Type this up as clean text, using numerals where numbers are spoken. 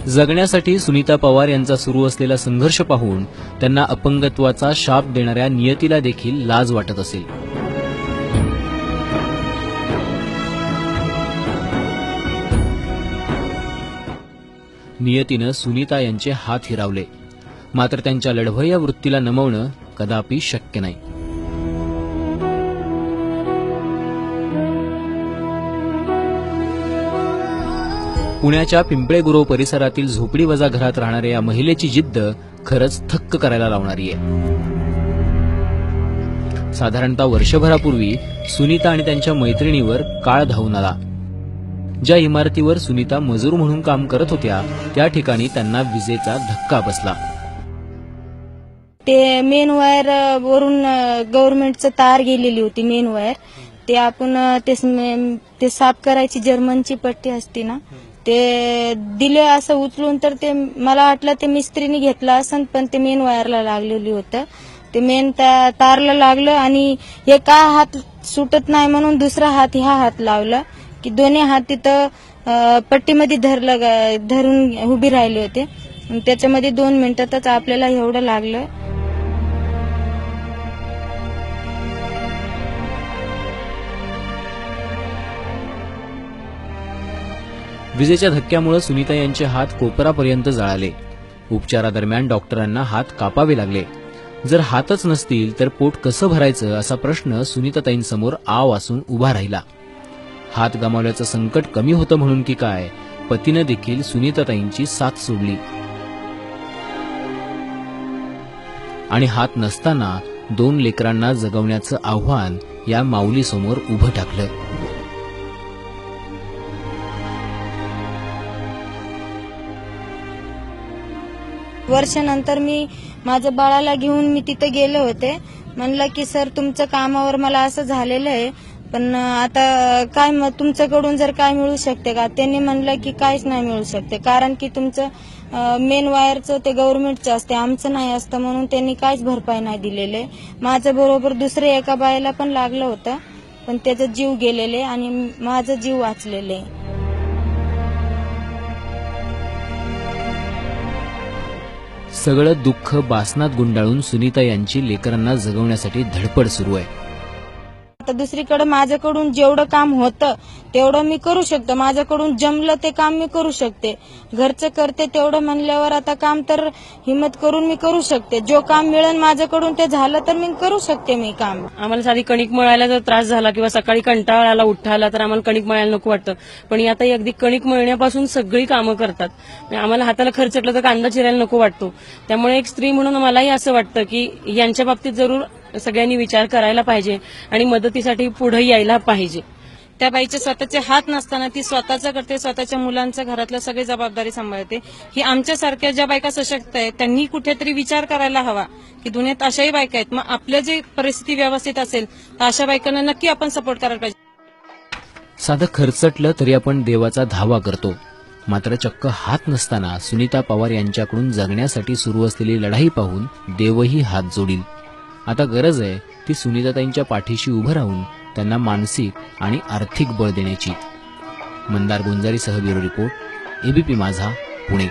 जगण्यासाठी सुनीता पवार यांचा सुरू असलेला संघर्ष पाहून त्यांना अपंगत्वाचा शाप देणाऱ्या नियतीला देखील लाज वाटत असेल। नियतीनं सुनीता यांचे हात हिरावले, मात्र त्यांच्या लढवय्या वृत्तीला नमवणं कदापि शक्य नाही। पुण्याच्या पिंपळे गुरव परिसरातील झोपडीवजा घरात राहणाऱ्या या महिलेची जिद्द खरंच थक्क करायला लावणारी आहे। साधारणतः वर्षभरापूर्वी सुनीता आणि त्यांच्या मैत्रिणीवर काळ धावून आला। ज्या इमारतीवर सुनीता मजूर म्हणून काम करत होत्या त्या ठिकाणी त्यांना विजेचा धक्का बसला। ते मेन वायर वरून गव्हर्नमेंटचं तार गेलेली होती। मेन वायर ते आपण ते साफ करायची जर्मनची पट्टी असते ना, ते दिले असं उचलून, तर ते मला वाटलं ते मिस्त्रीने घेतलं असं, पण ते मेन वायरला लागलेली होतं। ते मेन तारला लागलं आणि एका हात सुटत नाही म्हणून दुसरा हात ह्या हात लावला की दोन्ही हात तिथं पट्टीमध्ये धरून उभी राहिले होते। त्याच्यामध्ये 2 मिनिटातच आपल्याला एवढं लागलं। विजेच्या धक्क्यामुळे सुनीता यांचे हात कोपरापर्यंत जळाले। उपचारादरम्यान डॉक्टरांना हात कापावे लागले। जर हातच नसतील तर पोट कसं भरायचं असा प्रश्न सुनीताताईंसमोर आव असून उभा राहिला। हात गमावल्याचं संकट कमी होतं म्हणून की काय, पतीनं देखील सुनीताताईंची साथ सोडली आणि हात नसताना 2 लेकरांना जगवण्याचं आव्हान या माऊलीसमोर उभं टाकलं। वर्षानंतर मी माझ्या बाळाला घेऊन मी तिथे गेले होते। म्हणलं की सर तुमच्या कामावर मला असं झालेलं आहे, पण आता काय तुमच्याकडून जर काय मिळू शकते का? त्यांनी म्हणलं की काहीच नाही मिळू शकते, कारण की तुमचं मेन वायरचं ते गव्हर्नमेंटचं असते, आमचं नाही असतं, म्हणून त्यांनी काहीच भरपाई नाही दिलेले। माझ्या बरोबर दुसऱ्या एका बाईला पण लागलं होतं, पण त्याचा जीव गेलेले आणि माझा जीव वाचलेले। सगळं दुःख बासनात गुंडाळून सुनीता यांची लेकरांना जगवण्यासाठी धडपड सुरू आहे। आता दुसरीकडे माझ्याकडून जेवढं काम होतं तेवढं मी करू शकतो, माझ्याकडून जमलं ते काम मी करू शकते। घरचं करते तेवढं म्हणल्यावर आता काम तर हिम्मत करून मी करू शकते। जो काम मिळेल माझ्याकडून ते झालं तर मी करू शकते मी काम। आम्हाला साधी कणिक मळायला जर त्रास झाला किंवा सकाळी कंटाळा आला उठायला तर आम्हाला कणिक मळायला नको वाटतं, पण आता अगदी कणिक मळण्यापासून सगळी कामं करतात। आम्हाला हाताला खर्चटलं तर कांदा चिरायला नको वाटतो। त्यामुळे एक स्त्री म्हणून मलाही असं वाटतं की यांच्या बाबतीत जरूर सगळ्यांनी विचार करायला पाहिजे आणि मदतीसाठी पुढे यायला पाहिजे। त्या बाईचे स्वतःचे हात नसताना ती स्वतःचं करते, स्वतःच्या मुलांचं घरातलं सगळी जबाबदारी सांभाळते। ही आमच्यासारख्या ज्या बायका सशक्त आहेत त्यांनी कुठेतरी विचार करायला हवा की दुनियेत अशाही बायका आहेत। मग आपल्या जी परिस्थिती व्यवस्थित असेल तर अशा बायकांना नक्की आपण सपोर्ट करायला पाहिजे। साधं खर्चटलं तरी आपण देवाचा धावा करतो, मात्र चक्क हात नसताना सुनीता पवार यांच्याकडून जगण्यासाठी सुरू असलेली लढाई पाहून देवही हात जोडील। आता गरज आहे ती सुनीताताईंच्या पाठीशी उभं राहून त्यांना मानसिक आणि आर्थिक बळ देण्याची। मंदार गुंजारीसह ब्युरो रिपोर्ट, एबीपी माझा, पुणे।